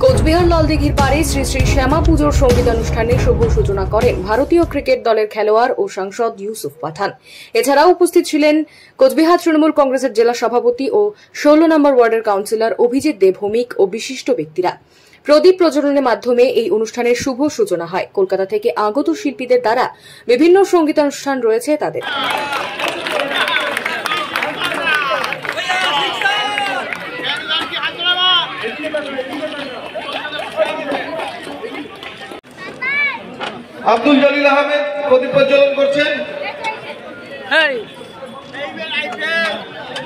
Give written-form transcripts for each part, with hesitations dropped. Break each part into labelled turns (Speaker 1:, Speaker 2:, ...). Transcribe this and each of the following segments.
Speaker 1: কোচবিহার লালদিঘির পাড়ে শ্রী শ্রী শ্যামা পুজোর সঙ্গীতানুষ্ঠানে শুভ সূচনা করেন ভারতীয় ক্রিকেট দলের খেলোয়াড় ও সাংসদ ইউসুফ পাঠান। এছাড়াও উপস্থিত ছিলেন কোচবিহার তৃণমূল কংগ্রেসের জেলা সভাপতি ও 16 নম্বর ওয়ার্ডের কাউন্সিলর অভিজিৎ দেবভৌমিক ও বিশিষ্ট ব্যক্তিরা। প্রদীপ প্রজ্বলনের মাধ্যমে এই অনুষ্ঠানের শুভ সূচনা হয়। কলকাতা থেকে আগত শিল্পীদের দ্বারা বিভিন্ন সঙ্গীতানুষ্ঠান রয়েছে তাদের।
Speaker 2: আব্দুল জলিল আহমেদ প্রদীপ প্রজ্বলন করছেন।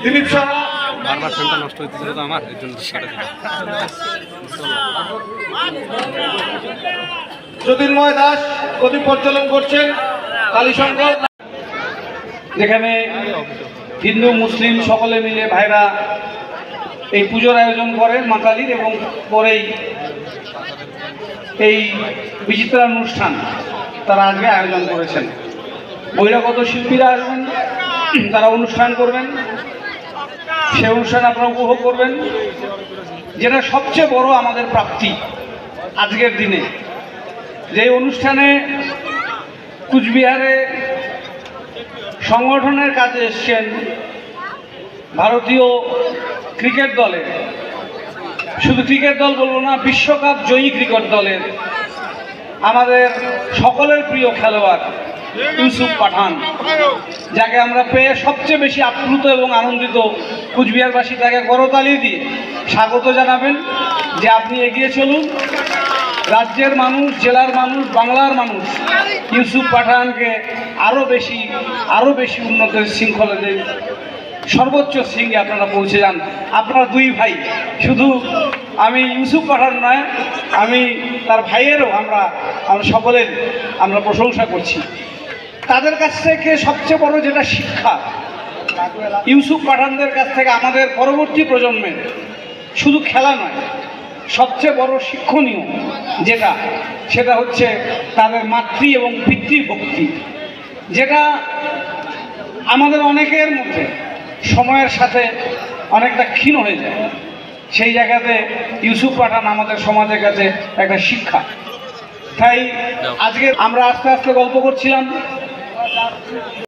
Speaker 2: দিলীপ সাহা
Speaker 3: বারবার ফোনটা নষ্ট হইতেছিল তো আমার, এর জন্য কেটে দিলাম।
Speaker 2: জ্যোতির্ময় দাস প্রদীপ প্রজ্বলন করছেন। কালীশঙ্কর, যেখানে হিন্দু মুসলিম সকলে মিলে ভাইরা এই পুজোর আয়োজন করেন মা কালীর, এবং পরেই এই বিচিত্রা অনুষ্ঠান তারা আজকে আয়োজন করেছেন। বহিরাগত শিল্পীরা আসবেন, তারা অনুষ্ঠান করবেন, সেই অনুষ্ঠান আপনারা উপভোগ করবেন, যেটা সবচেয়ে বড় আমাদের প্রাপ্তি আজকের দিনে। যে অনুষ্ঠানে কুচবিহারে সংগঠনের কাজে এসছেন ভারতীয় ক্রিকেট দলের, শুধু ক্রিকেট দল বলবো না, বিশ্বকাপ জয়ী ক্রিকেট দলের আমাদের সকলের প্রিয় খেলোয়াড় ইউসুফ পাঠান, যাকে আমরা পেয়ে সবচেয়ে বেশি আপ্লুত এবং আনন্দিত। কুচবিহারবাসী তাকে করতালি দিয়ে স্বাগত জানাবেন যে আপনি এগিয়ে চলুন। রাজ্যের মানুষ, জেলার মানুষ, বাংলার মানুষ ইউসুফ পাঠানকে আরও বেশি উন্নত শৃঙ্খলাতে সর্বোচ্চ শৃঙ্গে আপনারা পৌঁছে যান। আপনারা দুই ভাই, শুধু আমি ইউসুফ পাঠান নয়, আমি তার ভাইয়েরও আমরা সকলের আমরা প্রশংসা করছি। তাদের কাছ থেকে সবচেয়ে বড় যেটা শিক্ষা, ইউসুফ পাঠানদের কাছ থেকে আমাদের পরবর্তী প্রজন্মের শুধু খেলা নয়, সবচেয়ে বড় শিক্ষণীয় সেটা হচ্ছে তাদের মাতৃ এবং পিতৃভক্তি, যেটা আমাদের অনেকের মধ্যে সময়ের সাথে অনেকটা ক্ষীণ হয়ে যায়। সেই জায়গাতে ইউসুফ পাঠান আমাদের সমাজের কাছে একটা শিক্ষা। তাই আজকে আমরা আস্তে আস্তে গল্প করছিলাম।